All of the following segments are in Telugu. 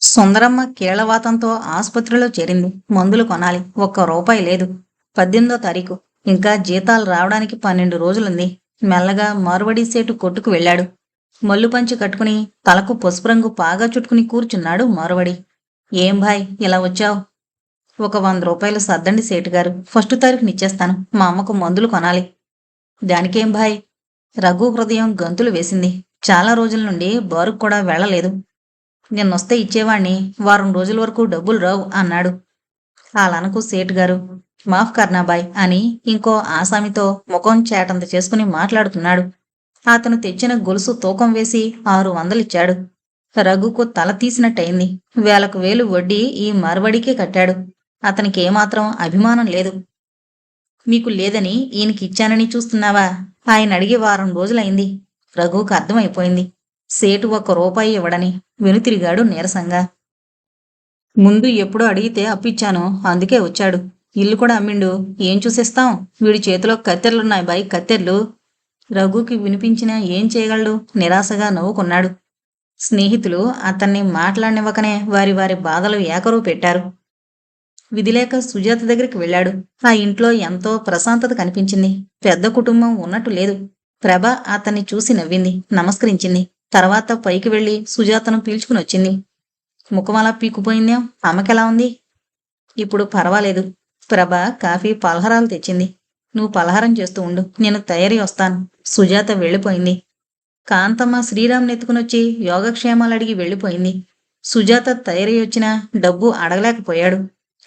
సుందరమ్మ కీళ్లవాతంతో ఆసుపత్రిలో చేరింది. మందులు కొనాలి. ఒక్క రూపాయి లేదు. 18వ తారీఖు. ఇంకా జీతాలు రావడానికి 12 రోజులుంది. మెల్లగా మార్వడి సేటు కొట్టుకు వెళ్ళాడు. మల్లు పంచి కట్టుకుని తలకు పసుపు రంగు పాగా చుట్టుకుని కూర్చున్నాడు మార్వడి. ఏం భాయ్ ఇలా వచ్చావు? ఒక 100 రూపాయలు సర్దండి సేటుగారు. ఫస్ట్ తారీఖునిచ్చేస్తాను. మా అమ్మకు మందులు కొనాలి. దానికేం భాయ్? రఘు హృదయం గంతులు వేసింది. చాలా రోజుల నుండి బారుకు కూడా వెళ్ళలేదు. నిన్నొస్తే ఇచ్చేవాణ్ణి, వారం రోజుల వరకు డబ్బులు రావు అన్నాడు. అలానకు సేటుగారు. మాఫ్ కర్నాబాయ్ అని ఇంకో ఆసామితో ముఖం చేటంత చేసుకుని మాట్లాడుతున్నాడు. అతను తెచ్చిన గొలుసు తూకం వేసి 600 ఇచ్చాడు. రఘుకు తల తీసినట్టయింది. వేలకు వేలు వడ్డీ ఈ మార్వడికే కట్టాడు. అతనికి ఏమాత్రం అభిమానం లేదు. మీకు లేదని ఈయనకిచ్చానని చూస్తున్నావా? ఆయన అడిగి వారం రోజులైంది. రఘుకు అర్థమైపోయింది. సేటు 1 రూపాయి ఇవ్వడని. వెనుతిరిగాడు నీరసంగా. ముందు ఎప్పుడో అడిగితే అప్పిచ్చాను. అందుకే వచ్చాడు. ఇల్లు కూడా అమ్మిండు. ఏం చూసేస్తాం? వీడి చేతిలో కత్తెర్లున్నాయి బాయ్, కత్తెర్లు. రఘుకి వినిపించినా ఏం చేయగలడు? నిరాశగా నవ్వుకున్నాడు. స్నేహితులు అతన్ని మాట్లాడనివ్వకనే వారి వారి బాధలు ఏకరువు పెట్టారు. విధిలేక సుజాత దగ్గరికి వెళ్ళాడు. ఆ ఇంట్లో ఎంతో ప్రశాంతత కనిపించింది. పెద్ద కుటుంబం ఉన్నట్టు లేదు. ప్రభ అతన్ని చూసి నవ్వింది, నమస్కరించింది. తర్వాత పైకి వెళ్లి సుజాతను పీల్చుకుని వచ్చింది. ముఖమలా పీక్కుపోయిందేం? అమ్మకెలా ఉంది? ఇప్పుడు పర్వాలేదు. ప్రభ కాఫీ పలహారాలు తెచ్చింది. నువ్వు పలహారం చేస్తూ ఉండు, నేను తయారీ వస్తాను. సుజాత వెళ్ళిపోయింది. కాంతమ్మ శ్రీరామ్ నెత్తుకునొచ్చి యోగక్షేమాలు అడిగి వెళ్ళిపోయింది. సుజాత తయారీ వచ్చినా డబ్బు అడగలేకపోయాడు.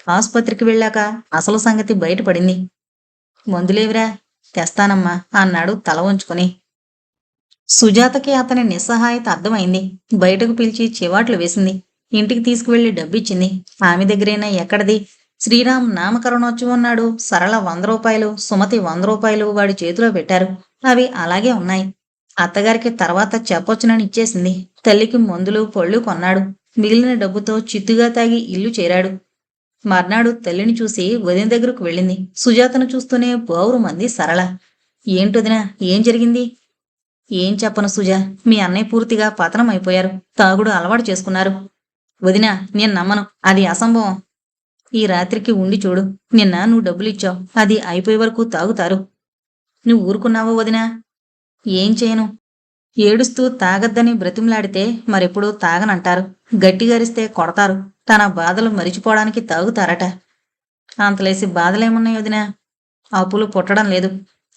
ఆసుపత్రికి వెళ్ళాక అసలు సంగతి బయటపడింది. మందులేవిరా? తెస్తానమ్మా అన్నాడు తల వంచుకొని. సుజాతకి అతని నిస్సహాయత అర్థమైంది. బయటకు పిలిచి చివాట్లు వేసింది. ఇంటికి తీసుకువెళ్లి డబ్బిచ్చింది. ఆమె దగ్గరైనా ఎక్కడది? శ్రీరామ్ నామకరణోత్సవం నాడు సరళ 100 రూపాయలు, సుమతి 100 రూపాయలు వాడి చేతిలో పెట్టారు. అవి అలాగే ఉన్నాయి. అత్తగారికి తర్వాత చెప్పొచ్చునని ఇచ్చేసింది. తల్లికి మందులు పళ్ళు కొన్నాడు. మిగిలిన డబ్బుతో చిత్తుగా తాగి ఇల్లు చేరాడు. మర్నాడు తల్లిని చూసి వదిన దగ్గరకు వెళ్ళింది. సుజాతను చూస్తూనే బావురు మంది సరళ. ఏంటొదినా, ఏం జరిగింది? ఏం చెప్పను సుజా, మీ అన్నయ్య పూర్తిగా పతనం అయిపోయారు. తాగుడు అలవాటు చేసుకున్నారు. వదినా, నేను నమ్మను. అది అసంభవం. ఈ రాత్రికి ఉండి చూడు. నిన్న నువ్వు డబ్బులిచ్చావు. అది అయిపోయే వరకు తాగుతారు. నువ్వు ఊరుకున్నావో వదినా? ఏం చేయను? ఏడుస్తూ తాగద్దని బ్రతిమలాడితే మరెప్పుడూ తాగనంటారు. గట్టిగరిస్తే కొడతారు. తన బాధలు మరిచిపోవడానికి తాగుతారట. అంతలేసి బాధలేమున్నాయి వదినా? అప్పులు పుట్టడం లేదు.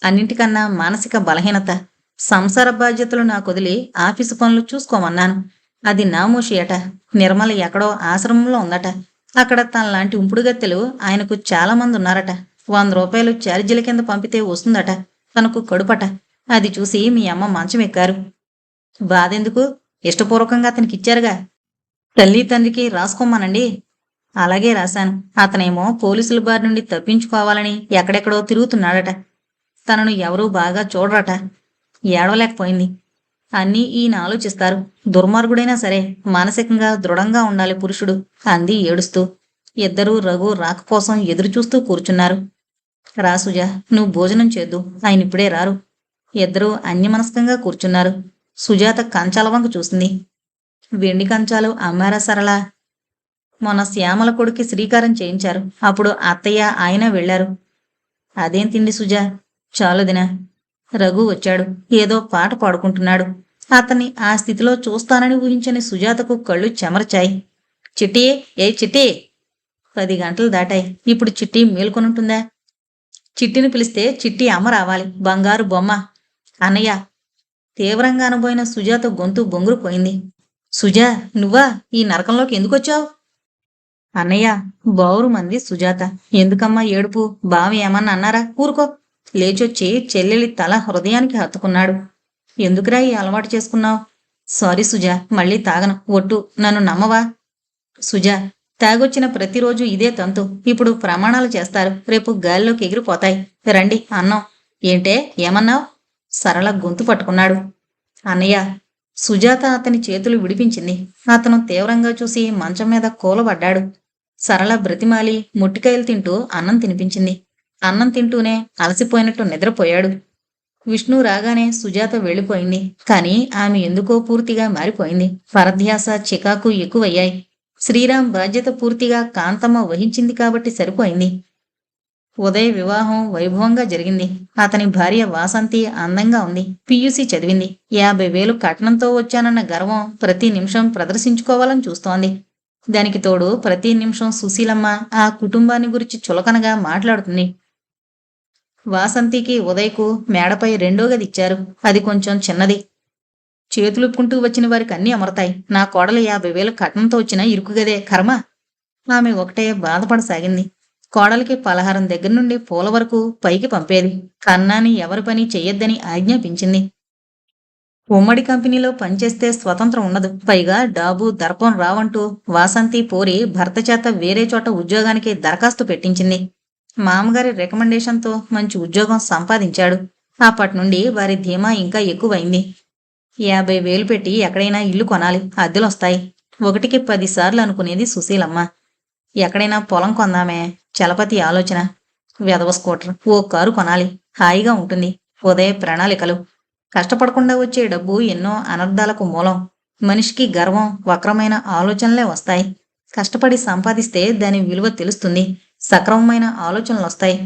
అన్నింటికన్నా మానసిక బలహీనత. సంసార బాధ్యతలు నాకొదిలి ఆఫీసు పనులు చూసుకోమన్నాను. అది నామోషి అట. నిర్మల ఎక్కడో ఆశ్రమంలో ఉందట. అక్కడ తనలాంటి ఉంపుడుగత్తెలు ఆయనకు చాలా మంది ఉన్నారట. 100 రూపాయలు ఛార్జీల కింద పంపితే వస్తుందట. తనకు కడుపట. అది చూసి మీ అమ్మ మంచం ఎక్కారు. బాధెందుకు? ఇష్టపూర్వకంగా అతనికిచ్చారుగా. తల్లి తండ్రికి రాసుకోమనండి. అలాగే రాశాను. అతనేమో పోలీసుల బారి నుండి తప్పించుకోవాలని ఎక్కడెక్కడో తిరుగుతున్నాడట. తనను ఎవరూ బాగా చూడరట. ఏడవలేకపోయింది. అన్నీ ఈయన ఆలోచిస్తారు. దుర్మార్గుడైనా సరే మానసికంగా దృఢంగా ఉండాలి పురుషుడు అంది ఏడుస్తూ. ఇద్దరూ రఘు రాక కోసం ఎదురుచూస్తూ కూర్చున్నారు. రాసుజా, నువ్వు భోజనం చేద్దు. ఆయన ఇప్పుడే రారు. ఇద్దరూ అన్యమనస్కంగా కూర్చున్నారు. సుజాత కంచాల వంక చూసింది. వెండి కంచాలు అమ్మారా సరళ? మొన్న శ్యామల కొడుకి శ్రీకారం చేయించారు. అప్పుడు అత్తయ్య ఆయన వెళ్లారు. అదేం తిండి సుజా? చాలుదినా. రఘు వచ్చాడు. ఏదో పాట పాడుకుంటున్నాడు. అతన్ని ఆ స్థితిలో చూస్తానని ఊహించని సుజాతకు కళ్ళు చెమర్చాయి. చిట్టి, ఏ చిట్టి! 10 గంటలు దాటాయి. ఇప్పుడు చిట్టి మేల్కొనుంటుందా? చిట్టిని పిలిస్తే చిట్టి అమ్మ రావాలి. బంగారు బొమ్మ. అన్నయ్య! తీవ్రంగా అనబోయిన సుజాత గొంతు బొంగురుపోయింది. సుజా, నువ్వా? ఈ నరకంలోకి ఎందుకొచ్చావు? అన్నయ్య! బావురు మంది సుజాత. ఎందుకమ్మా ఏడుపు? బావ ఏమన్నా అన్నారా? ఊరుకో. లేచొచ్చి చెల్లెలి తల హృదయానికి హత్తుకున్నాడు. ఎందుకురా ఈ అలవాటు చేసుకున్నావు? సారీ సుజా, మళ్ళీ తాగను. ఒట్టు, నన్ను నమ్మవా? సుజా, తాగొచ్చిన ప్రతిరోజు ఇదే తంతు. ఇప్పుడు ప్రమాణాలు చేస్తారు. రేపు గాలిలోకి ఎగిరిపోతాయి. రండి అన్నం. ఏంటే, ఏమన్నావు? సరళ గొంతు పట్టుకున్నాడు. అన్నయ్య! సుజాత అతని చేతులు విడిపించింది. అతను తీవ్రంగా చూసి మంచం మీద కూలబడ్డాడు. సరళ బ్రతిమాలి ముట్టికాయలు తింటూ అన్నం తినిపించింది. అన్నం తింటూనే అలసిపోయినట్టు నిద్రపోయాడు. విష్ణు రాగానే సుజాత వెళ్ళిపోయింది. కాని ఆమె ఎందుకో పూర్తిగా మారిపోయింది. పరధ్యాస, చికాకు ఎక్కువయ్యాయి. శ్రీరామ్ బాధ్యత పూర్తిగా కాంతమ్మ వహించింది కాబట్టి సరిపోయింది. ఉదయ్ వివాహం వైభవంగా జరిగింది. అతని భార్య వాసంతి అందంగా ఉంది. పియూసీ చదివింది. 50,000 కట్నంతో వచ్చానన్న గర్వం ప్రతి నిమిషం ప్రదర్శించుకోవాలని చూస్తోంది. దానికి తోడు ప్రతి నిమిషం సుశీలమ్మ ఆ కుటుంబాన్ని గురించి చులకనగా మాట్లాడుతుంది. వాసంతికి ఉదయ్కు మేడపై రెండో గది ఇచ్చారు. అది కొంచెం చిన్నది. చేతులుపుకుంటూ వచ్చిన వారికి అన్నీ అమరతాయి. నా కోడలు 50,000 కట్నంతో వచ్చిన ఇరుకుగదే కర్మ. ఆమె ఒకటే బాధపడసాగింది. కోడలికి పలహారం దగ్గర నుండి పూల వరకు పైకి పంపేది. కన్నాని ఎవరి పని చెయ్యొద్దని ఆజ్ఞాపించింది. ఉమ్మడి కంపెనీలో పనిచేస్తే స్వతంత్రం ఉండదు. పైగా డాబు దర్పం రావంటూ వాసంతి పోరి భర్త చేత వేరే చోట ఉద్యోగానికి దరఖాస్తు పెట్టించింది. మామగారి రికమెండేషన్తో మంచి ఉద్యోగం సంపాదించాడు. అప్పటి నుండి వారి ధీమా ఇంకా ఎక్కువైంది. 50,000 పెట్టి ఎక్కడైనా ఇల్లు కొనాలి, అద్దెలొస్తాయి. ఒకటికి 10 సార్లు అనుకునేది సుశీలమ్మ. ఎక్కడైనా పొలం కొందామే, చలపతి ఆలోచన. వెధవ స్కూటర్, ఓ కారు కొనాలి, హాయిగా ఉంటుంది. ఉదయ ప్రణాళికలు. కష్టపడకుండా వచ్చే డబ్బు ఎన్నో అనర్థాలకు మూలం. మనిషికి గర్వం, వక్రమైన ఆలోచనలే వస్తాయి. కష్టపడి సంపాదిస్తే దాని విలువ తెలుస్తుంది. సక్రమమైన ఆలోచనలొస్తాయి.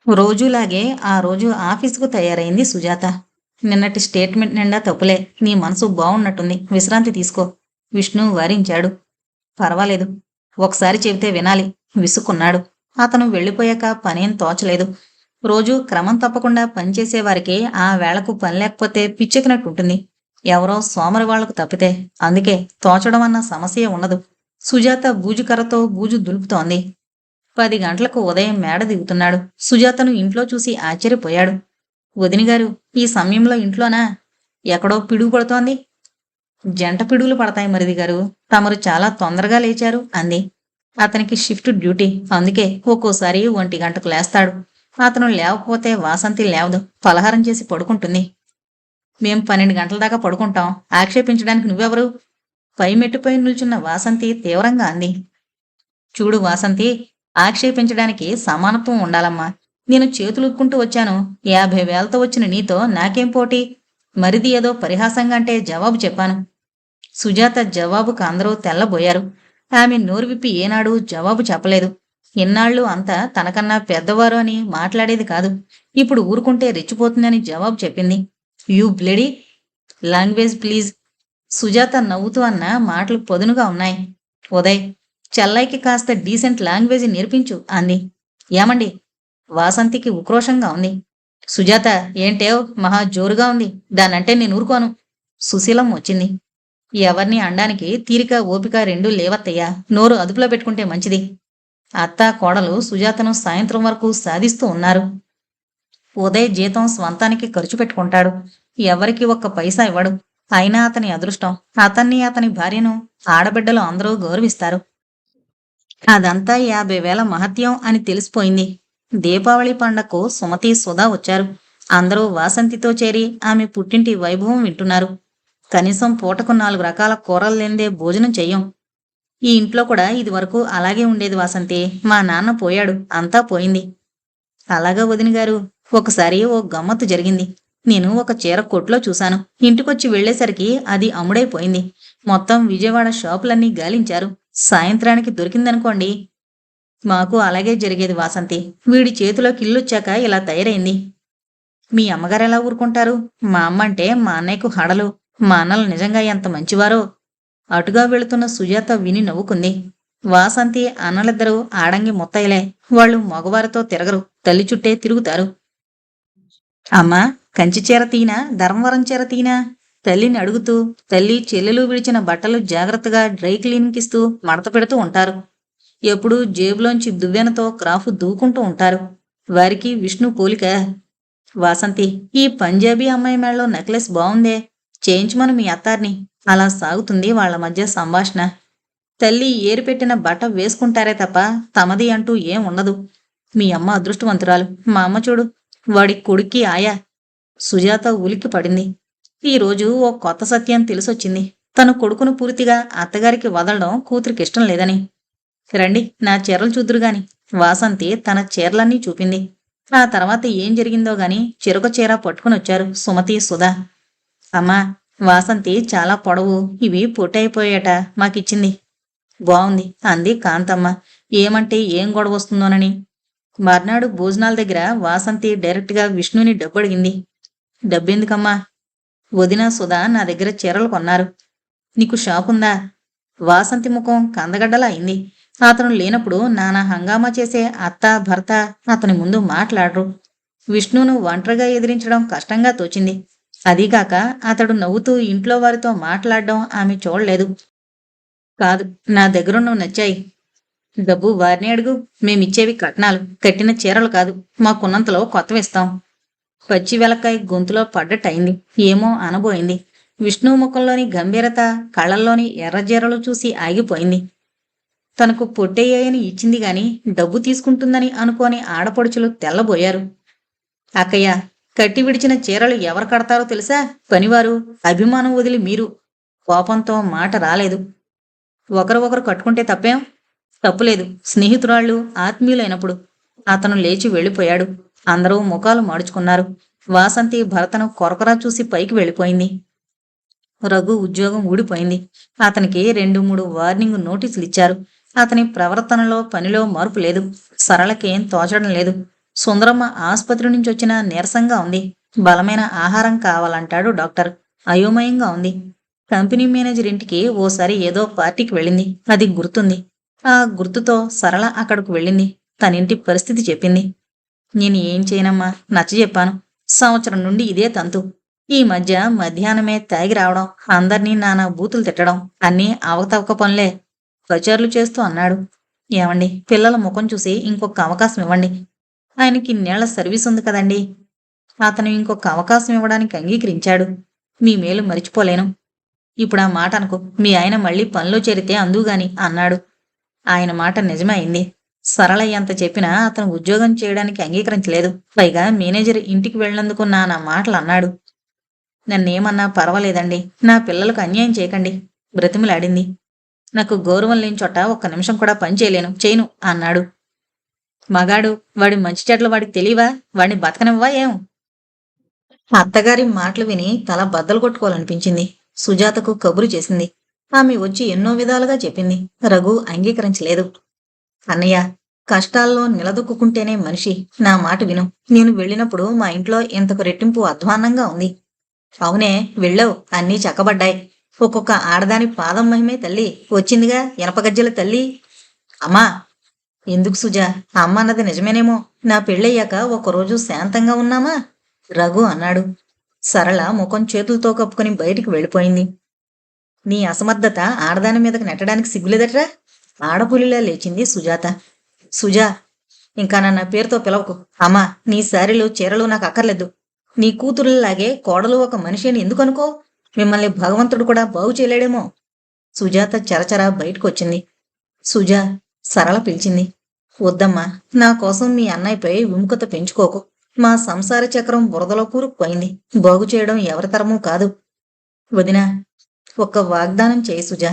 రోజులాగే ఆ రోజు ఆఫీసుకు తయారైంది సుజాత. నిన్నటి స్టేట్మెంట్ నిండా తప్పులే. నీ మనసు బావున్నట్టుంది, విశ్రాంతి తీసుకో. విష్ణు వారించాడు. పర్వాలేదు, ఒకసారి చెబితే వినాలి విసుక్కున్నాడు. అతను వెళ్ళిపోయాక పనేం తోచలేదు. రోజూ క్రమం తప్పకుండా పనిచేసేవారికి ఆ వేళకు పని లేకపోతే పిచ్చెక్కినట్టుంటుంది. ఎవరో సోమరి వాళ్లకు తప్పితే. అందుకే తోచడం అన్న సమస్య ఉండదు. సుజాత బూజుకర్రతో బూజు దులుపుతోంది. 10 గంటలకు ఉదయం మేడ దిగుతున్నాడు. సుజాతను ఇంట్లో చూసి ఆశ్చర్యపోయాడు. వదినిగారు, ఈ సమయంలో ఇంట్లోనా? ఎక్కడో పిడుగు పడుతోంది. జంట పిడుగులు పడతాయి మరిది గారు. తమరు చాలా తొందరగా లేచారు అంది. అతనికి షిఫ్ట్ డ్యూటీ, అందుకే ఒక్కోసారి 1 గంటకు లేస్తాడు. అతను లేవకపోతే వాసంతి లేవదు, పలహారం చేసి పడుకుంటుంది. మేం 12 గంటల దాకా పడుకుంటాం. ఆక్షేపించడానికి నువ్వెవరు? పై మెట్టుపై నిల్చున్న వాసంతి తీవ్రంగా అంది. చూడు వాసంతి, ఆక్షేపించడానికి సమానత్వం ఉండాలమ్మా. నేను చేతులుక్కుంటూ వచ్చాను. 50,000తో వచ్చిన నీతో నాకేం పోటీ? మరిది ఏదో పరిహాసంగా అంటే జవాబు చెప్పాను. సుజాత జవాబుకు అందరూ తెల్లబోయారు. ఆమె నోరు విప్పి ఏనాడు జవాబు చెప్పలేదు. ఇన్నాళ్ళు అంతా తనకన్నా పెద్దవారు అని మాట్లాడేది కాదు. ఇప్పుడు ఊరుకుంటే రెచ్చిపోతుందని జవాబు చెప్పింది. You bloody language please. Sujatha నవ్వుతూ అన్న మాటలు పొదునుగా ఉన్నాయి. ఉదయ్, చెల్లైకి కాస్త డీసెంట్ లాంగ్వేజ్ నేర్పించు అంది. ఏమండి? వాసంతికి ఉక్రోషంగా ఉంది. సుజాత, ఏంటేవ్ మహా జోరుగా ఉంది, దానంటే నేను ఊరుకోను. సుశీలం వచ్చింది. ఎవర్ని అండానికి తీరిక ఓపిక రెండూ లేవత్తయ్యా. నోరు అదుపులో పెట్టుకుంటే మంచిది. అత్తా కోడలు సుజాతను సాయంత్రం వరకు సాధిస్తూ ఉన్నారు. ఉదయ్ జీతం స్వంతానికి ఖర్చు పెట్టుకుంటాడు. ఎవరికి ఒక్క పైసా ఇవ్వడు. అయినా అతని అదృష్టం. అతన్ని అతని భార్యను ఆడబిడ్డలు అందరూ గౌరవిస్తారు. అదంతా 50,000 మహత్యం అని తెలిసిపోయింది. దీపావళి పండగకు సుమతి సుధా వచ్చారు. అందరూ వాసంతితో చేరి ఆమె పుట్టింటి వైభవం వింటున్నారు. కనీసం పూటకు 4 రకాల కూరలు లేనిదే భోజనం చెయ్యం. ఈ ఇంట్లో కూడా ఇదివరకు అలాగే ఉండేది వాసంతి. మా నాన్న పోయాడు, అంతా పోయింది. అలాగా వదినగారు. ఒకసారి ఓ గమ్మత్తు జరిగింది. నేను ఒక చీర కొట్లో చూశాను. ఇంటికొచ్చి వెళ్లేసరికి అది అమ్ముడైపోయింది. మొత్తం విజయవాడ షాపులన్నీ గాలించారు. సాయంత్రానికి దొరికిందనుకోండి. మాకు అలాగే జరిగేది వాసంతి. వీడి చేతిలోకి ఇల్లొచ్చాక ఇలా తయారైంది. మీ అమ్మగారెలా ఊరుకుంటారు? మా అమ్మ అంటే మా అన్నయ్యకు హడలు. మా అన్నలు నిజంగా ఎంత మంచివారో. అటుగా వెళుతున్న సుజాత విని నవ్వుకుంది. వాసంతి అన్నలిద్దరూ ఆడంగి ముత్తయిలే. వాళ్ళు మగవారితో తిరగరు, తల్లి చుట్టే తిరుగుతారు. అమ్మా, కంచి చీర తీనా, ధర్మవరం చీర తీనా? తల్లిని అడుగుతూ తల్లి చెల్లెలు విడిచిన బట్టలు జాగ్రత్తగా డ్రై క్లీనింగ్కిస్తూ మడత పెడుతూ ఉంటారు. ఎప్పుడూ జేబులోంచి దువ్వెనతో క్రాఫ్ దూకుంటూ ఉంటారు. వారికి విష్ణు పోలిక. వాసంతి, ఈ పంజాబీ అమ్మాయి మేళ్ళలో నెక్లెస్ బావుందే, చేయించమను మీ అత్తారిని. అలా సాగుతుంది వాళ్ల మధ్య సంభాషణ. తల్లి ఏరిపెట్టిన బట్ట వేసుకుంటారే తప్ప తమది అంటూ ఏం ఉండదు. మీ అమ్మ అదృష్టవంతురాలు. మా అమ్మ చూడు, వాడి కొడుక్కి ఆయా. సుజాత ఉలిక్కి పడింది. ఈరోజు ఓ కొత్త సత్యం తెలిసొచ్చింది. తన కొడుకును పూర్తిగా అత్తగారికి వదలడం కూతురికిష్టం లేదని. రండి, నా చీరలు చూద్దురుగాని. వాసంతి తన చీరలన్నీ చూపింది. ఆ తర్వాత ఏం జరిగిందో గాని చెరొక చీర పట్టుకునొచ్చారు సుమతి సుధా. అమ్మా, వాసంతి చాలా పొడవు, ఇవి పొట్టయిపోయాట, మాకిచ్చింది. బావుంది అంది కాంతమ్మ. ఏమంటే ఏం గొడవ వస్తుందోనని. మర్నాడు భోజనాల దగ్గర వాసంతి డైరెక్ట్గా విష్ణుని డబ్బడిగింది. డబ్బెందుకమ్మా? వదిన సుధా నా దగ్గర చీరలు కొన్నారు. నీకు షాకుందా? వాసంతి ముఖం కందగడ్డలా అయింది. అతను లేనప్పుడు నానా హంగామా చేసే అత్త భర్త అతని ముందు మాట్లాడరు. విష్ణును ఒంటరిగా ఎదిరించడం కష్టంగా తోచింది. అదీగాక అతడు నవ్వుతూ ఇంట్లో వారితో మాట్లాడడం ఆమె చూడలేదు. కాదు, నా దగ్గరున్నవి నచ్చాయి. డబ్బు వారిని అడుగు. మేమిచ్చేవి కట్నాలు, కట్టిన చీరలు కాదు. మాకున్నంతలో కొత్తవిస్తాం. పచ్చి వెలక్కాయ గొంతులో పడ్డట్టయింది. ఏమో అనబోయింది. విష్ణు ముఖంలోని గంభీరత, కళ్ళల్లోని ఎర్రజీరలు చూసి ఆగిపోయింది. తనకు పొట్టయ్యాయని ఇచ్చింది గాని డబ్బు తీసుకుంటుందని అనుకోని ఆడపడుచులు తెల్లబోయారు. అక్కయ్య, కట్టి విడిచిన చీరలు ఎవరు కడతారో తెలుసా? పనివారు. అభిమానం వదిలి మీరు. కోపంతో మాట రాలేదు. ఒకరు ఒకరు కట్టుకుంటే తప్పేం? తప్పులేదు, స్నేహితురాళ్ళు ఆత్మీయులైనప్పుడు. అతను లేచి వెళ్ళిపోయాడు. అందరూ ముఖాలు మాడుచుకున్నారు. వాసంతి భరతను కొరకొరా చూసి పైకి వెళ్ళిపోయింది. రఘు ఉద్యోగం ఊడిపోయింది. అతనికి 2-3 వార్నింగ్ నోటీసులు ఇచ్చారు. అతని ప్రవర్తనలో పనిలో మార్పు లేదు. సరళకేం తోచడం లేదు. సుందరమ్మ ఆసుపత్రి నుంచి వచ్చిన నీరసంగా ఉంది. బలమైన ఆహారం కావాలంటాడు డాక్టర్. అయోమయంగా ఉంది. కంపెనీ మేనేజర్ ఇంటికి ఓసారి ఏదో పార్టీకి వెళ్ళింది. అది గుర్తుంది. ఆ గుర్తుతో సరళ అక్కడకు వెళ్ళింది. తనింటి పరిస్థితి చెప్పింది. నేను ఏం చేయనమ్మా, నచ్చజెప్పాను. సంవత్సరం నుండి ఇదే తంతు. ఈ మధ్య మధ్యాహ్నమే తాగి రావడం, అందర్నీ నానా బూతులు తిట్టడం, అన్నీ అవకతవక పనులే. కచర్లు చేస్తూ అన్నాడు. ఏమండి, పిల్లల ముఖం చూసి ఇంకొక అవకాశం ఇవ్వండి. ఆయనకి ఇన్నేళ్ల సర్వీస్ ఉంది కదండి. అతను ఇంకొక అవకాశం ఇవ్వడానికి అంగీకరించాడు. మీ మేలు మరిచిపోలేను. ఇప్పుడు ఆ మాట అనుకో. మీ ఆయన మళ్ళీ పనిలో చేరితే అందుగాని అన్నాడు. ఆయన మాట నిజమే అయింది. సరళ ఎంత చెప్పినా అతను ఉద్యోగం చేయడానికి అంగీకరించలేదు. పైగా మేనేజర్ ఇంటికి వెళ్ళినందుకు నానా మాటలు అన్నాడు. నన్నేమన్నా పర్వాలేదండి, నా పిల్లలకు అన్యాయం చేయకండి బ్రతిమిలాడింది. నాకు గౌరవం లేని చోట ఒక్క నిమిషం కూడా పని చేయను అన్నాడు. మగాడు, వాడి మంచి చెడ్లు వాడికి తెలియవా? వాడిని బతకనివ్వా ఏం? అత్తగారి మాటలు విని తల బద్దలు కొట్టుకోవాలనిపించింది. సుజాతకు కబురు చేసింది. ఆమె వచ్చి ఎన్నో విధాలుగా చెప్పింది. రఘు అంగీకరించలేదు. అన్నయ్య, కష్టాల్లో నిలదొక్కుంటేనే మనిషి. నా మాట విను. నేను వెళ్ళినప్పుడు మా ఇంట్లో ఇంతకు రెట్టింపు అధ్వాన్నంగా ఉంది. అవునే, వెళ్ళావు, అన్నీ చక్కబడ్డాయి. ఒక్కొక్క ఆడదాని పాదం మహిమే తల్లి. వచ్చిందిగా ఎనపగజ్జల తల్లి. అమ్మా! ఎందుకు సుజా? అమ్మ అన్నది నిజమేనేమో. నా పెళ్ళయ్యాక ఒకరోజు శాంతంగా ఉన్నామా? రఘు అన్నాడు. సరళ ముఖం చేతులతో కప్పుకొని బయటికి వెళ్ళిపోయింది. నీ అసమర్థత ఆడదాని మీదకి నెట్టడానికి సిగ్గులేదట్రా? ఆడపులిలా లేచింది సుజాత. సుజా, ఇంకా నన్న పేరుతో పిలవకు. అమ్మా, నీ శారీలు చీరలు నాకు అక్కర్లేదు. నీ కూతురులాగే కోడలు ఒక మనిషి అని ఎందుకు అనుకో? మిమ్మల్ని భగవంతుడు కూడా బాగు చేయలేడేమో. సుజాత చరచరా బయటకొచ్చింది. సుజా, సరళ పిలిచింది. వద్దమ్మా, నా కోసం మీ అన్నయ్యపై విముఖత పెంచుకోకు. మా సంసార చక్రం బురదలో కూరుకుపోయింది. బాగు చేయడం ఎవరితరమూ కాదు. వదినా, ఒక్క వాగ్దానం చేయి సుజా.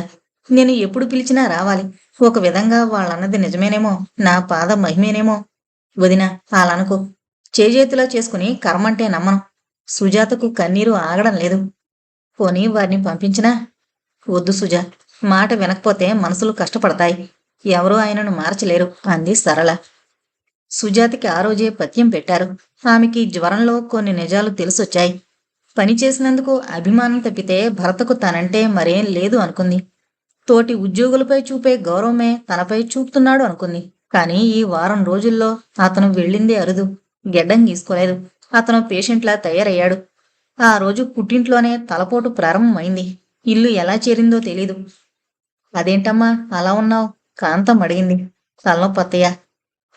నేను ఎప్పుడు పిలిచినా రావాలి. ఒక విధంగా వాళ్ళన్నది నిజమేనేమో, నా పాద మహిమేనేమో. వదినా, అలానుకో. చేజేతులా చేసుకుని కర్మంటే నమ్మను. సుజాతకు కన్నీరు ఆగడం లేదు. పోనీ వారిని పంపించినా? వద్దు సుజా, మాట వినకపోతే మనసులు కష్టపడతాయి. ఎవరూ ఆయనను మార్చలేరు అంది సరళ. సుజాతకి ఆ రోజే పథ్యం పెట్టారు. ఆమెకి జ్వరంలో కొన్ని నిజాలు తెలిసొచ్చాయి. పని చేసినందుకు అభిమానం తప్పితే భర్తకు తనంటే మరేం లేదు అనుకుంది. తోటి ఉద్యోగులపై చూపే గౌరవమే తనపై చూపుతున్నాడు అనుకుంది. కానీ ఈ వారం రోజుల్లో అతను వెళ్ళిందే అరుదు. గెడ్డం గీసుకోలేదు. అతను పేషెంట్లా తయారయ్యాడు. ఆ రోజు పుట్టింట్లోనే తలపోటు ప్రారంభమైంది. ఇల్లు ఎలా చేరిందో తెలీదు. అదేంటమ్మా అలా ఉన్నావు? కాంతం అడిగింది. తలనొప్పత్తయ్య.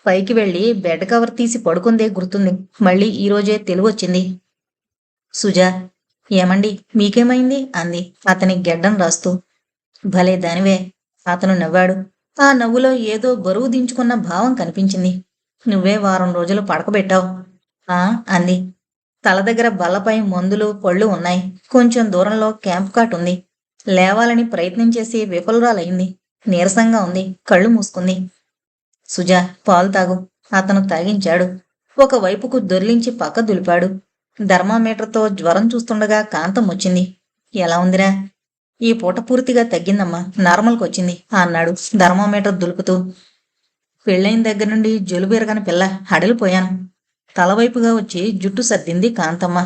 పైకి వెళ్ళి బెడ్ కవర్ తీసి పడుకుందే గుర్తుంది. మళ్ళీ ఈరోజే తెలివొచ్చింది. సుజా, ఏమండి, మీకేమైంది అంది అతని గెడ్డం రాస్తూ. భలే దానివే. అతను నవ్వాడు. ఆ నవ్వులో ఏదో బరువు దించుకున్న భావం కనిపించింది. నువ్వే వారం రోజులు పడకబెట్టావు. ఆ అంది. తల దగ్గర బల్లపై మందులు పళ్ళు ఉన్నాయి. కొంచెం దూరంలో క్యాంప్ కాట్ ఉంది. లేవాలని ప్రయత్నం చేసి విఫలురాలయ్యింది. నీరసంగా ఉంది. కళ్ళు మూసుకుంది. సుజా, పాలు తాగు. అతను తాగించాడు. ఒకవైపుకు దొర్లించి పక్క దులిపాడు. థర్మామీటర్తో జ్వరం చూస్తుండగా కాంతం వచ్చింది. ఎలా ఉందిరా? ఈ పూట పూర్తిగా తగ్గిందమ్మా, నార్మల్కి వచ్చింది అన్నాడు థర్మోమీటర్ దులుపుతూ. పెళ్ళైన దగ్గర నుండి జలుబు ఎరగని పిల్ల, హడలిపోయాను. తలవైపుగా వచ్చి జుట్టు సర్దింది కాంతమ్మ.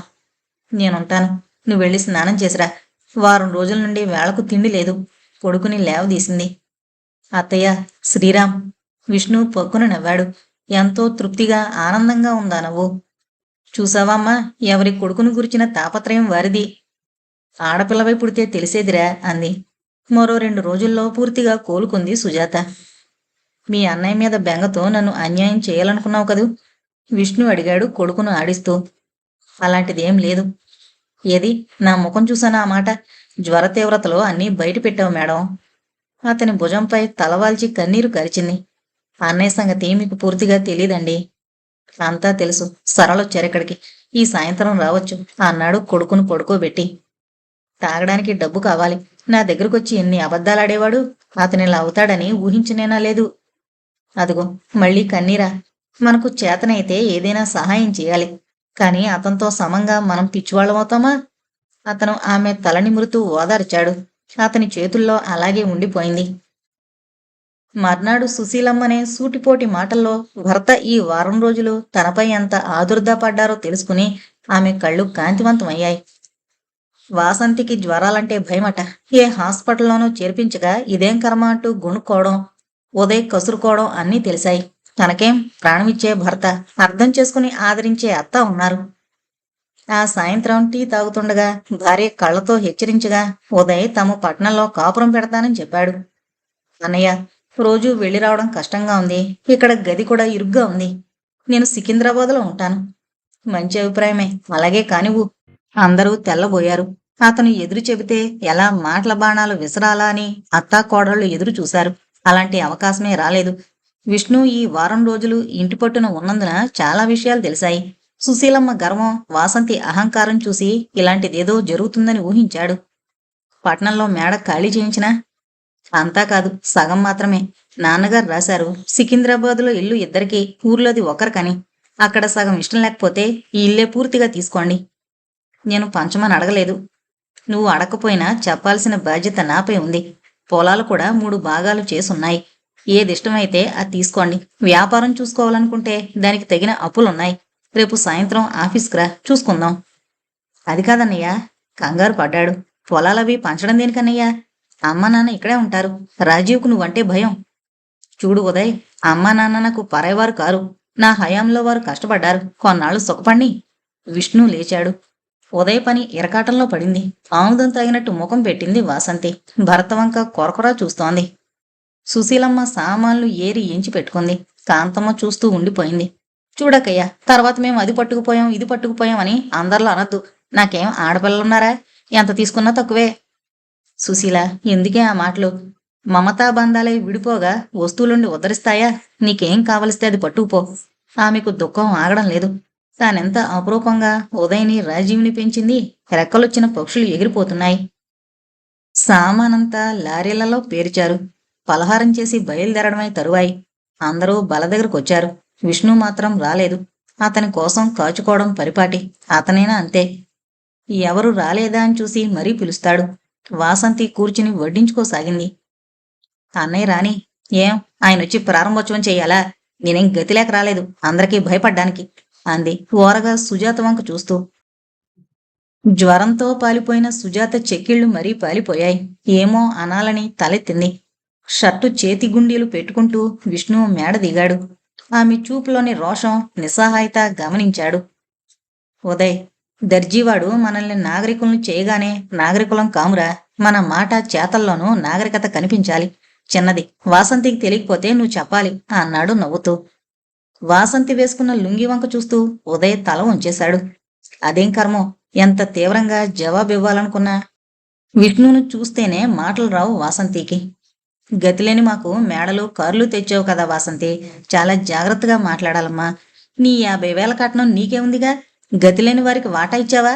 నేనుంటాను, నువ్వు వెళ్ళి స్నానం చేసిరా. వారం రోజుల నుండి వేళకు తిండి లేదు. కొడుకుని లేవదీసింది. అత్తయ్య, శ్రీరామ్. విష్ణు పక్కున నవ్వాడు. ఎంతో తృప్తిగా, ఆనందంగా ఉందా నవ్వు? చూసావామ్మా, ఎవరి కొడుకును గురించిన తాపత్రయం వారిది. ఆడపిల్లవై పుడితే తెలిసేదిరా అంది. మరో 2 రోజుల్లో పూర్తిగా కోలుకుంది సుజాత. మీ అన్నయ్య మీద బెంగతో నన్ను అన్యాయం చేయాలనుకున్నావు కదూ? విష్ణు అడిగాడు కొడుకును ఆడిస్తూ. అలాంటిదేం లేదు. ఏది, నా ముఖం చూసానా ఆ మాట? జ్వర తీవ్రతలో అన్నీ బయట పెట్టావు మేడం. అతని భుజంపై తలవాల్చి కన్నీరు కరిచింది. అన్నయ్య సంగతి మీకు పూర్తిగా తెలీదండి. అంతా తెలుసు. సరళొచ్చారిక్కడికి. ఈ సాయంత్రం రావచ్చు అన్నాడు కొడుకును పడుకోబెట్టి. తాగడానికి డబ్బు కావాలి. నా దగ్గరకొచ్చి ఎన్ని అబద్ధాలాడేవాడు. అతనిలా అవుతాడని ఊహించనేనా లేదు. అదిగో మళ్ళీ కన్నీరా. మనకు చేతనైతే ఏదైనా సహాయం చేయాలి. కాని అతనితో సమంగా మనం పిచ్చివాళ్ళమవుతామా? అతను ఆమె తల నిమురుతూ ఓదార్చాడు. అతని చేతుల్లో అలాగే ఉండిపోయింది. మర్నాడు సుశీలమ్మనే సూటిపోటి మాటల్లో భర్త ఈ వారం రోజులు తనపై ఎంత ఆదుర్దా పడ్డారో తెలుసుకుని ఆమె కళ్ళు కాంతివంతమయ్యాయి. వాసంతికి జ్వరాలంటే భయమట. ఏ హాస్పిటల్లోనూ చేర్పించగా ఇదేం కర్మ అంటూ గుణుక్కోవడం, ఉదయ్ కసురుకోవడం అన్నీ తెలిసాయి. తనకేం, ప్రాణమిచ్చే భర్త, అర్థం చేసుకుని ఆదరించే అత్త ఉన్నారు. ఆ సాయంత్రం టీ తాగుతుండగా భార్య కళ్ళతో హెచ్చరించగా ఉదయ్ తాము పట్నంలో కాపురం పెడతానని చెప్పాడు. అన్నయ్య, రోజూ వెళ్ళి రావడం కష్టంగా ఉంది. ఇక్కడ గది కూడా ఇరుగ్గా ఉంది. నేను సికింద్రాబాద్లో ఉంటాను. మంచి అభిప్రాయమే, అలాగే కానివ్వు. అందరూ తెల్లబోయారు. అతను ఎదురు చెబితే ఎలా మాటల బాణాలు విసరాలా అని అత్తా కోడళ్లు ఎదురు చూశారు. అలాంటి అవకాశమే రాలేదు. విష్ణు ఈ వారం రోజులు ఇంటి పట్టున ఉన్నందున చాలా విషయాలు తెలిసాయి. సుశీలమ్మ గర్వం, వాసంతి అహంకారం చూసి ఇలాంటిదేదో జరుగుతుందని ఊహించాడు. పట్నంలో మేడ ఖాళీ చేయించినా? అంతా కాదు, సగం మాత్రమే. నాన్నగారు రాశారు, సికింద్రాబాద్లో ఇల్లు ఇద్దరికి, ఊర్లోది ఒకరికని. అక్కడ సగం ఇష్టం లేకపోతే ఈ ఇల్లే పూర్తిగా తీసుకోండి. నేను పంచమని అడగలేదు. నువ్వు అడగకపోయినా చెప్పాల్సిన బాధ్యత నాపై ఉంది. పొలాలు కూడా 3 భాగాలు చేసున్నాయి. ఏది ఇష్టమైతే అది తీసుకోండి. వ్యాపారం చూసుకోవాలనుకుంటే దానికి తగిన అప్పులున్నాయి. రేపు సాయంత్రం ఆఫీస్కి రా, చూసుకుందాం. అది కాదన్నయ్యా, కంగారు పడ్డాడు. పొలాలవి పంచడం దేనికన్నయ్యా? అమ్మ నాన్న ఇక్కడే ఉంటారు. రాజీవ్కు నువ్వంటే భయం. చూడు ఉదయ్, అమ్మా నాన్న నాకు పరాయవారు కారు. నా హయాంలో వారు కష్టపడ్డారు. కొన్నాళ్ళు సుఖపడి. విష్ణు లేచాడు. ఉదయ్ పని ఇరకాటంలో పడింది. ఆముదం తాగినట్టు ముఖం పెట్టింది వాసంతి. భర్త వంక కొరకొరా చూస్తోంది. సుశీలమ్మ సామాన్లు ఏరి ఎంచి పెట్టుకుంది. కాంతమ్మ చూస్తూ ఉండిపోయింది. చూడకయ్యా, తర్వాత మేము అది పట్టుకుపోయాం ఇది పట్టుకుపోయాం అని అందరిలో అనద్దు. నాకేం ఆడపిల్లలున్నారా? ఎంత తీసుకున్నా తక్కువే. సుశీల, ఎందుకే ఆ మాటలు? మమతాబంధాలే విడిపోగా వస్తువులుండి ఉద్ధరిస్తాయా? నీకేం కావలిస్తే అది పట్టుకుపో. ఆమెకు దుఃఖం ఆగడం లేదు. తానెంత అపురూపంగా ఉదయని రాజీవిని పెంచింది. రెక్కలొచ్చిన పక్షులు ఎగిరిపోతున్నాయి. సామానంతా లారీలలో పేర్చారు. పలహారం చేసి బయలుదేరడమై తరువాయి. అందరూ బల దగ్గరకొచ్చారు. విష్ణు మాత్రం రాలేదు. అతని కోసం కాచుకోవడం పరిపాటి. అతనైనా అంతే. ఎవరు రాలేదా అని చూసి మరీ పిలుస్తాడు. వాసంతి కూర్చుని వడ్డించుకోసాగింది. అన్నయ్య రాని. ఏం, ఆయనొచ్చి ప్రారంభోత్సవం చెయ్యాలా? నేనేం గతిలేక రాలేదు, అందరికీ భయపడ్డానికి అంది ఓరగా సుజాత వంక చూస్తూ. జ్వరంతో పాలిపోయిన సుజాత చెక్కిళ్లు మరీ పాలిపోయాయి. ఏమో అనాలని తలెత్తింది. షర్టు చేతి గుండీలు పెట్టుకుంటూ విష్ణు మేడ దిగాడు. ఆమె చూపులోని రోషం, నిస్సహాయత గమనించాడు. ఉదయ్, దర్జీవాడు మనల్ని నాగరికులను చేయగానే నాగరికులం కామురా. మన మాట చేతల్లోనూ నాగరికత కనిపించాలి. చిన్నది, వాసంతికి తెలియకపోతే నువ్వు చెప్పాలి అన్నాడు నవ్వుతూ. వాసంతి వేసుకున్న లుంగి వంక చూస్తూ ఉదయ్ తల ఉంచేశాడు. అదేం కర్మో, ఎంత తీవ్రంగా జవాబివ్వాలనుకున్నా విష్ణును చూస్తేనే మాటలు రావు వాసంతికి. గతిలేని మాకు మేడలు కార్లు తెచ్చావు కదా వాసంతి, చాలా జాగ్రత్తగా మాట్లాడాలమ్మా. నీ 50,000 కట్నం నీకే ఉందిగా. గతిలేని వారికి వాటా ఇచ్చావా?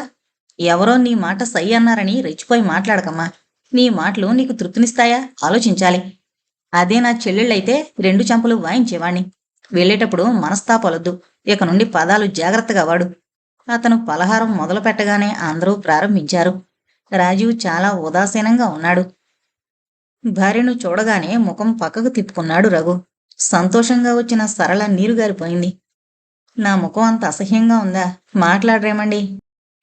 ఎవరో నీ మాట సై అన్నారని రెచ్చిపోయి మాట్లాడకమ్మా. నీ మాటలు నీకు తృప్తినిస్తాయా? ఆలోచించాలి. అదే నా చెల్లెళ్ళైతే 2 చెంపలు వాయించేవాణ్ణి. వెళ్ళేటప్పుడు మనస్తాపలొద్దు. ఇక నుండి పదాలు జాగ్రత్తగా వాడు. అతను పలహారం మొదలు పెట్టగానే అందరూ ప్రారంభించారు. రాజీవ్ చాలా ఉదాసీనంగా ఉన్నాడు. భార్యను చూడగానే ముఖం పక్కకు తిప్పుకున్నాడు రఘు. సంతోషంగా వచ్చిన సరళ నీరుగారిపోయింది. నా ముఖం అంత అసహ్యంగా ఉందా? మాట్లాడరేమండి.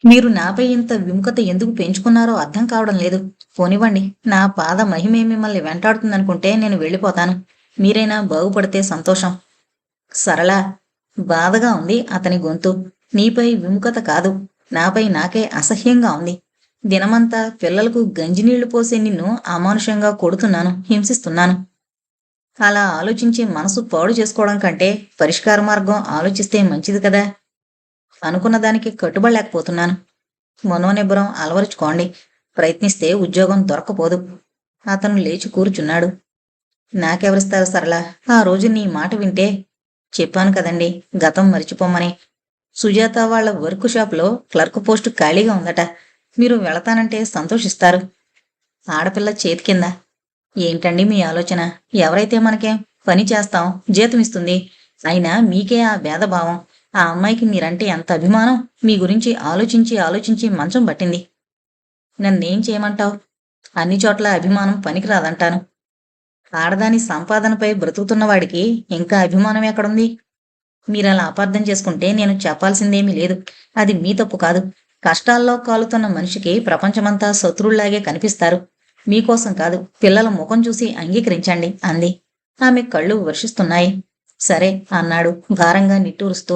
మీరు నాపై ఇంత విముఖత ఎందుకు పెంచుకున్నారో అర్థం కావడం లేదు. పోనివ్వండి, నా పాద మహిమే మిమ్మల్ని వెంటాడుతుందనుకుంటే నేను వెళ్ళిపోతాను. మీరైనా బాగుపడితే సంతోషం. సరళ, బాధగా ఉంది అతని గొంతు. నీపై విముఖత కాదు, నాపై నాకే అసహ్యంగా ఉంది. దినమంతా పిల్లలకు గంజినీళ్లు పోసే నిన్ను అమానుషంగా కొడుతున్నాను, హింసిస్తున్నాను. అలా ఆలోచించి మనసు పాడు చేసుకోవడం కంటే పరిష్కార మార్గం ఆలోచిస్తే మంచిది కదా. అనుకున్న దానికి కట్టుబడలేకపోతున్నాను. మనోనిబ్బరం అలవరుచుకోండి. ప్రయత్నిస్తే ఉద్యోగం దొరకపోదు. అతను లేచి కూర్చున్నాడు. నాకెవరిస్తారు సరళ? ఆ రోజు నీ మాట వింటే. చెప్పాను కదండి, గతం మరిచిపోమ్మని. సుజాత వాళ్ల వర్క్ షాప్లో క్లర్క్ పోస్టు ఖాళీగా ఉందట. మీరు వెళతానంటే సంతోషిస్తారు. ఆడపిల్ల చేతి కింద. ఏంటండి మీ ఆలోచన? ఎవరైతే మనకేం, పని చేస్తాం, జీతం ఇస్తుంది. అయినా మీకే ఆ భేదభావం. ఆ అమ్మాయికి మీరంటే ఎంత అభిమానం. మీ గురించి ఆలోచించి ఆలోచించి మంచం పట్టింది. నన్నేం చేయమంటావు? అన్ని చోట్ల అభిమానం పనికిరాదంటాను. ఆడదాని సంపాదనపై బ్రతుకుతున్నవాడికి ఇంకా అభిమానం ఎక్కడుంది? మీరలా అపార్థం చేసుకుంటే నేను చెప్పాల్సిందేమీ లేదు. అది మీ తప్పు కాదు. కష్టాల్లో కాలుతున్న మనిషికి ప్రపంచమంతా శత్రువుల్లాగే కనిపిస్తారు. మీకోసం కాదు, పిల్లల ముఖం చూసి అంగీకరించండి అంది. ఆమె కళ్ళు వర్షిస్తున్నాయి. సరే అన్నాడు భారంగా నిట్టూరుస్తూ.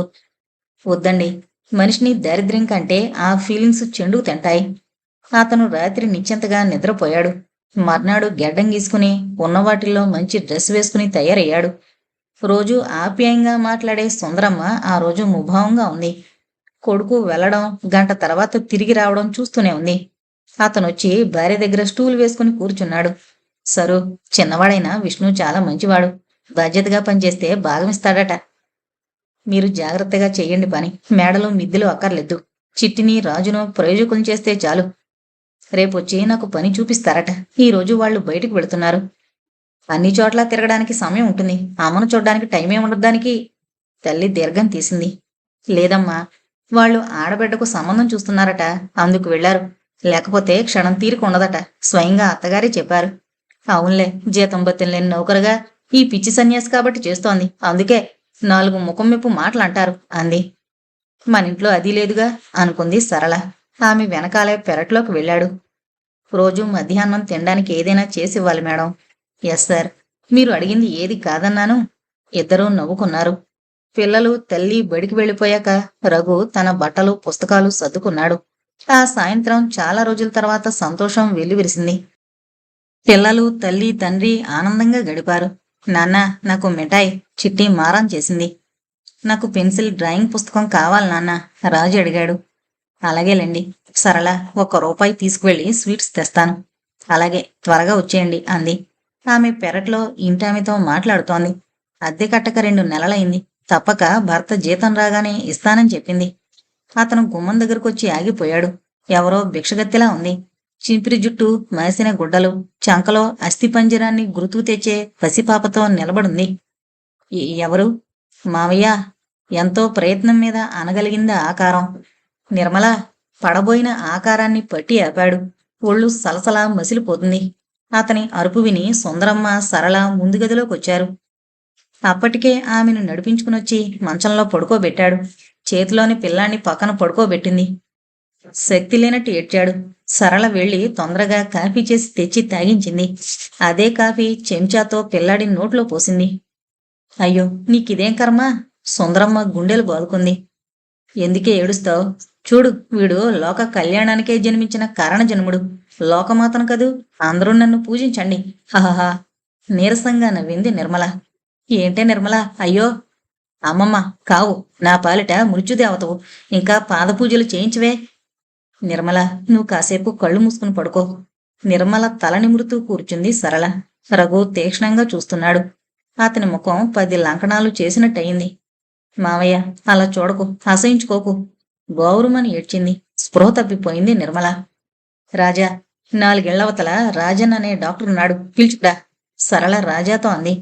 వద్దండి, మనిషిని దారిద్ర్యం కంటే ఆ ఫీలింగ్స్ చెండుకు తింటాయి. అతను రాత్రి నిశ్చింతగా నిద్రపోయాడు. మర్నాడు గెడ్డం గీసుకుని ఉన్నవాటిల్లో మంచి డ్రెస్ వేసుకుని తయారయ్యాడు. రోజు ఆప్యాయంగా మాట్లాడే సుందరమ్మ ఆ రోజు ముభావంగా ఉంది. కొడుకు వెళ్లడం, గంట తర్వాత తిరిగి రావడం చూస్తూనే ఉంది. అతనొచ్చి భార్య దగ్గర స్టూల్ వేసుకుని కూర్చున్నాడు. సరు, చిన్నవాడైనా విష్ణు చాలా మంచివాడు. బాధ్యతగా పనిచేస్తే భాగమిస్తాడట. మీరు జాగ్రత్తగా చెయ్యండి పని. మేడలో మిద్దెలు అక్కర్లేదు. చిట్టిని రాజును ప్రయోజకులు చేస్తే చాలు. రేపొచ్చి నాకు పని చూపిస్తారట. ఈ రోజు వాళ్ళు బయటికి వెళుతున్నారు. అన్ని చోట్ల తిరగడానికి సమయం ఉంటుంది. అమ్మను చూడ్డానికి టైమే ఉండడానికి. తల్లి దీర్ఘం తీసింది. లేదమ్మా, వాళ్ళు ఆడబిడ్డకు సంబంధం చూస్తున్నారట, అందుకు వెళ్లారు. లేకపోతే క్షణం తీరిక ఉండదట. స్వయంగా అత్తగారే చెప్పారు. అవునులే, జీతం బత్తిన లేని నౌకరుగా ఈ పిచ్చి సన్యాసి కాబట్టి చేస్తోంది. అందుకే 4 ముఖం మెప్పు మాటలంటారు అంది. మనింట్లో అది లేదుగా అనుకుంది సరళ. ఆమె వెనకాలే పెరట్లోకి వెళ్ళాడు. రోజు మధ్యాహ్నం తినడానికి ఏదైనా చేసివ్వాలి మేడం. Yes sir. మీరు అడిగింది ఏది కాదన్నాను. ఇద్దరూ నవ్వుకున్నారు. పిల్లలు తల్లి బడికి వెళ్ళిపోయాక రఘు తన బట్టలు పుస్తకాలు సర్దుకున్నాడు. ఆ సాయంత్రం చాలా రోజుల తర్వాత సంతోషం వెల్లివిరిసింది. పిల్లలు తల్లి తండ్రి ఆనందంగా గడిపారు. నాన్న, నాకు మిఠాయి. చిట్టి మారం చేసింది. నాకు పెన్సిల్ డ్రాయింగ్ పుస్తకం కావాలి నాన్న, రాజు అడిగాడు. అలాగేలేండి. సరళ, 1 రూపాయి తీసుకువెళ్ళి స్వీట్స్ తెస్తాను. అలాగే, త్వరగా వచ్చేయండి అంది. ఆమె పెరట్లో ఇంటామెతో మాట్లాడుతోంది. అద్దె కట్టక 2 నెలలైంది. తప్పక భర్త జీతం రాగానే ఇస్తానని చెప్పింది. అతను గుమ్మం దగ్గరకొచ్చి ఆగిపోయాడు. ఎవరో భిక్షగత్తెలా ఉంది. చింపిరి జుట్టు, మాసిన గుడ్డలు, చంకలో అస్థిపంజరాన్ని గుర్తుకు తెచ్చే పసిపాపతో నిలబడుంది. ఎవరు? మావయ్య. ఎంతో ప్రయత్నం మీద అనగలిగిందా ఆకారం. నిర్మల పడబోయిన ఆకారాన్ని పట్టి ఆపాడు. ఒళ్ళు సలసలా మసిలిపోతుంది. అతని అరుపు విని సుందరమ్మ, సరళ ముందు గదిలోకొచ్చారు. అప్పటికే ఆమెను నడిపించుకునొచ్చి మంచంలో పడుకోబెట్టాడు. చేతిలోని పిల్లాన్ని పక్కన పడుకోబెట్టింది. శక్తి లేనట్టు ఏడ్చాడు. సరళ వెళ్లి తొందరగా కాఫీ చేసి తెచ్చి తాగించింది. అదే కాఫీ చెంచాతో పిల్లాడి నోట్లో పోసింది. అయ్యో, నీకిదేం కర్మ? సుందరమ్మ గుండెలు బాదుకుంది. ఎందుకే ఏడుస్తావు? చూడు, వీడు లోక కళ్యాణానికే జన్మించిన కారణజన్ముడు. లోకమాతను కదూ. అందరూ నన్ను పూజించండి. హహహా. నీరసంగా నవ్వింది నిర్మల. ఏంటే నిర్మల? అయ్యో. అమ్మమ్మ కావు, నా పాలిట మృత్యుదేవతవు. ఇంకా పాదపూజలు చేయించవే. నిర్మల, నువ్వు కాసేపు కళ్ళు మూసుకుని పడుకో. నిర్మల తల నిమురుతూ కూర్చుంది సరళ. రఘు తీక్షణంగా చూస్తున్నాడు. అతని ముఖం 10 లంకణాలు చేసినట్టయింది. మావయ్య, అలా చూడకు, అసహించుకోకు. గౌరమని ఏడ్చింది. స్పృహ తప్పిపోయింది నిర్మల. రాజా, 4 ఏళ్లవతల రాజన్ అనే డాక్టరున్నాడు, పిలుచుకురా. సరళ రాజాతో అంది.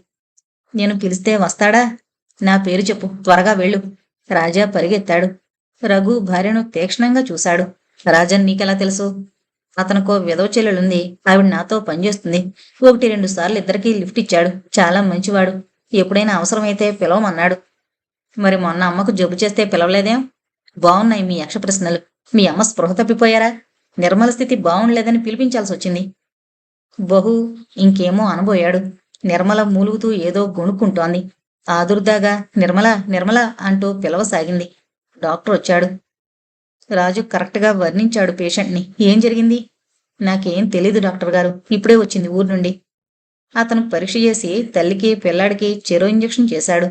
నేను పిలిస్తే వస్తాడా? నా పేరు చెప్పు, త్వరగా వెళ్ళు. రాజా పరిగెత్తాడు. రఘు భార్యను తీక్షణంగా చూశాడు. రాజన్ నీకెలా తెలుసు? అతనికో విధవ చెల్లెలుంది. ఆవిడ నాతో పనిచేస్తుంది. 1, 2 సార్లు ఇద్దరికీ లిఫ్ట్ ఇచ్చాడు. చాలా మంచివాడు. ఎప్పుడైనా అవసరమైతే పిలవమన్నాడు. మరి మొన్న అమ్మకు జబ్బు చేస్తే పిలవలేదేం? బావున్నాయి మీ యక్ష ప్రశ్నలు. మీ అమ్మ స్పృహ తప్పిపోయారా? నిర్మల స్థితి బావుండలేదని పిలిపించాల్సొచ్చింది. బహు ఇంకేమో అనబోయాడు. నిర్మల మూలుగుతూ ఏదో గొణుక్కుంటోంది. ఆదుర్దాగా నిర్మల నిర్మల అంటూ పిలవసాగింది. డాక్టర్ వచ్చాడు. రాజు కరెక్ట్గా వర్ణించాడు పేషెంట్ని. ఏం జరిగింది? నాకేం తెలీదు డాక్టర్ గారు. ఇప్పుడే వచ్చింది ఊరు నుండి. అతను పరీక్ష చేసి తల్లికి పిల్లాడికి చెరో ఇంజెక్షన్ చేశాడు.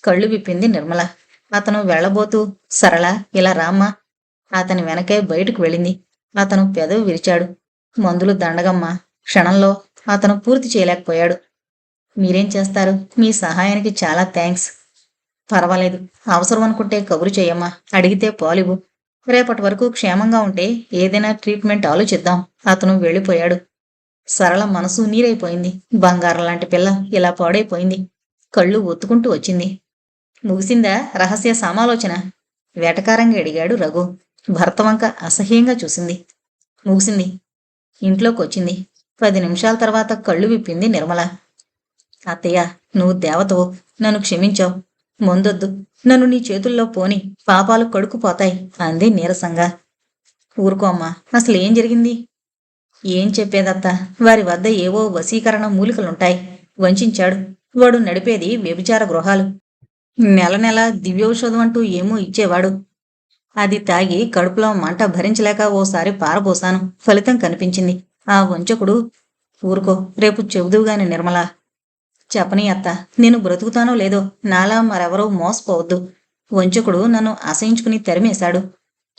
కళ్ళు విప్పింది నిర్మల. అతను వెళ్ళబోతూ సరళ ఇలా రామ్మా. అతని వెనకే బయటకు వెళ్ళింది. అతను పెదవి విరిచాడు. మందులు దండగమ్మా. క్షణంలో అతను పూర్తి చేయలేకపోయాడు. మీరేం చేస్తారు? మీ సహాయానికి చాలా థ్యాంక్స్. పర్వాలేదు. అవసరం అనుకుంటే కబురు చేయమ్మా. అడిగితే పాలివ్వు. రేపటి వరకు క్షేమంగా ఉంటే ఏదైనా ట్రీట్మెంట్ ఆలోచిద్దాం. అతను వెళ్ళిపోయాడు. సరళ మనసు నీరైపోయింది. బంగారం లాంటి పిల్ల ఇలా పాడైపోయింది. కళ్ళు ఒత్తుకుంటూ వచ్చింది. ముగిసిందా రహస్య సమాలోచన? వెటకారంగా అడిగాడు రఘు. భర్త వంక అసహ్యంగా చూసింది. ముగిసింది. ఇంట్లోకి వచ్చింది. 10 నిమిషాల తర్వాత కళ్ళు విప్పింది నిర్మల. అత్తయ్య, నువ్వు దేవతవు. నన్ను క్షమించావు. ముందొద్దు. నన్ను నీ చేతుల్లో పోని. పాపాలు కడుక్కుపోతాయి అంది నీరసంగా. ఊరుకో అమ్మా. అసలు ఏం జరిగింది? ఏం చెప్పేదత్తా? వారి వద్ద ఏవో వశీకరణ మూలికలుంటాయి. వంచాడు. వాడు నడిపేది వ్యభిచార గృహాలు. నెల నెల దివ్యౌషధం అంటూ ఏమో ఇచ్చేవాడు. అది తాగి కడుపులో మంట భరించలేక ఓసారి పారబోసాను. ఫలితం కనిపించింది. ఆ వంచకుడు. ఊరుకో. రేపు చెబుదువుగాని నిర్మల. చెప్పని అత్త. నేను బ్రతుకుతానో లేదో నాలా మరెవరో మోసపోవద్దు. వంచకుడు నన్ను అసహించుకుని తరిమేశాడు.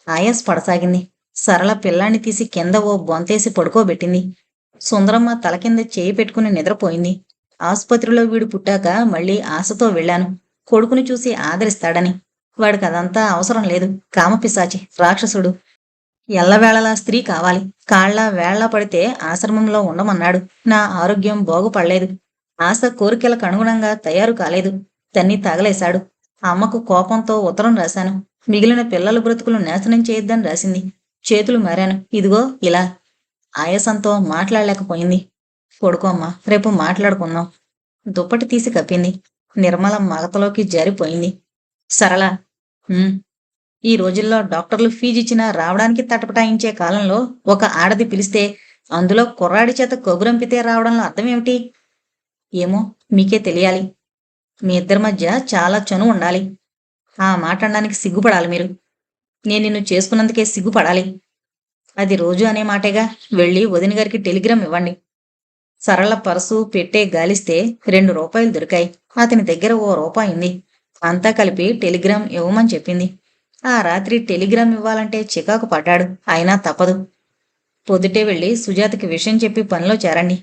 ఆయాస్ పడసాగింది. సరళ పిల్లాన్ని తీసి కింద ఓ బొంతేసి పడుకోబెట్టింది. సుందరమ్మ తల కింద చేయి పెట్టుకుని నిద్రపోయింది. ఆసుపత్రిలో వీడు పుట్టాక మళ్ళీ ఆశతో వెళ్ళాను. కొడుకుని చూసి ఆదరిస్తాడని. వాడికి అదంతా అవసరం లేదు. కామపిశాచి, రాక్షసుడు. ఎల్లవేళలా స్త్రీ కావాలి. కాళ్ళ వేళ్లా పడితే ఆశ్రమంలో ఉండమన్నాడు. నా ఆరోగ్యం బాగుపడలేదు. ఆశ కోరికలకు అనుగుణంగా తయారు కాలేదు. తన్ని తగలేశాడు. అమ్మకు కోపంతో ఉత్తరం రాశాను. మిగిలిన పిల్లల బ్రతుకులు నాశనం చేయొద్దని రాసింది. చేతులు మారాను. ఇదిగో ఇలా. ఆయాసంతో మాట్లాడలేకపోయింది. పడుకోమ్మా. రేపు మాట్లాడుకుందాం. దుప్పటి తీసి కప్పింది. నిర్మల మగతలోకి జారిపోయింది. సరళ. ఈ రోజుల్లో డాక్టర్లు ఫీజిచ్చినా రావడానికి తటపటాయించే కాలంలో ఒక ఆడది పిలిస్తే అందులో కుర్రాడి చేత కబురంపితే రావడంలో అర్థమేమిటి? ఏమో, మీకే తెలియాలి. మీ ఇద్దరి మధ్య చాలా చనువు ఉండాలి. ఆ మాట అనడానికి సిగ్గుపడాలి మీరు. నేను నిన్ను చేసుకున్నందుకే సిగ్గుపడాలి. అది రోజు అనే మాటేగా. వెళ్ళి వదిన గారికి టెలిగ్రామ్ ఇవ్వండి. సరళ పర్సు పెట్టే గాలిస్తే 2 రూపాయలు దొరికాయి. అతని దగ్గర ఓ రూపాయి ఉంది. అంతా కలిపి టెలిగ్రామ్ ఇవ్వమని చెప్పింది. ఆ రాత్రి టెలిగ్రామ్ ఇవ్వాలంటే చికాకు పడ్డాడు. అయినా తప్పదు. పొద్దుటే వెళ్ళి సుజాతకి విషయం చెప్పి పనిలో చేరండి.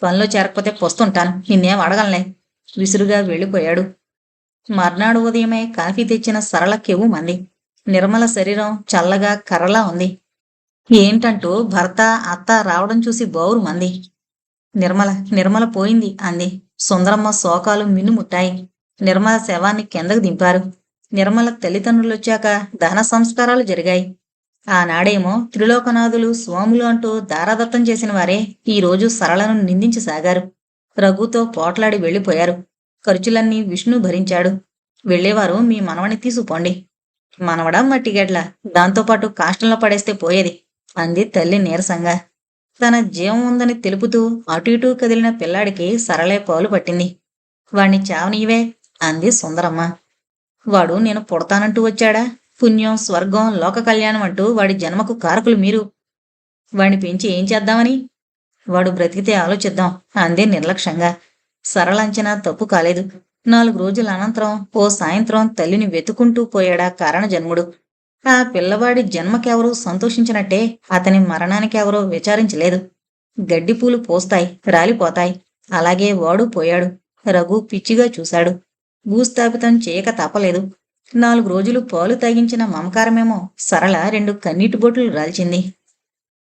పనిలో చేరకపోతే పొస్తుంటాను. నిన్నేం అడగలనే. విసురుగా వెళ్ళిపోయాడు. మర్నాడు ఉదయమే కాఫీ తెచ్చిన సరళ కెవ్వు మంది. నిర్మల శరీరం చల్లగా కర్రలా ఉంది. ఏంటంటూ భర్త అత్త రావడం చూసి బోరు మంది. నిర్మల పోయింది అంది. సుందరమ్మ శోకాలు మిన్నుముట్టాయి. నిర్మల శవాన్ని కిందకు దింపారు. నిర్మల తల్లిదండ్రులొచ్చాక దహన సంస్కారాలు జరిగాయి. ఆనాడేమో త్రిలోకనాథులు స్వాములు అంటూ దారాదత్తం చేసిన వారే ఈరోజు సరళను నిందించసాగారు. రఘుతో పోట్లాడి వెళ్ళిపోయారు. ఖర్చులన్నీ విష్ణు భరించాడు. వెళ్లేవారు మీ మనవని తీసుకుపోండి. మనవడా మట్టిగడ్ల. దాంతోపాటు కాష్టంలో పడేస్తే పోయేది అంది తల్లి నీరసంగా. తన జీవం ఉందని తెలుపుతూ అటు ఇటూ కదిలిన పిల్లాడికి సరళే పాలు పట్టింది. వాణ్ణి చావనీవే అంది సుందరమ్మ. వాడు నేను పుడతానంటూ వచ్చాడా? పుణ్యం, స్వర్గం, లోక కళ్యాణం అంటూ వాడి జన్మకు కారకులు మీరు. వాణ్ణి పెంచి ఏం చేద్దామని? వాడు బ్రతికితే ఆలోచిద్దాం అందే నిర్లక్ష్యంగా. సరళంచనా తప్పు కాలేదు. 4 రోజుల అనంతరం ఓ సాయంత్రం తల్లిని వెతుకుంటూ పోయాడా కారణ జన్ముడు. ఆ పిల్లవాడి జన్మకెవరూ సంతోషించినట్టే అతని మరణానికెవరో విచారించలేదు. గడ్డిపూలు పోస్తాయి, రాలిపోతాయి. అలాగే వాడు పోయాడు. రఘు పిచ్చిగా చూశాడు. భూస్థాపితం చేయక తప్పలేదు. 4 రోజులు పాలు తాగించిన మమకారమేమో సరళ 2 కన్నీటి బొట్లు రాల్చింది.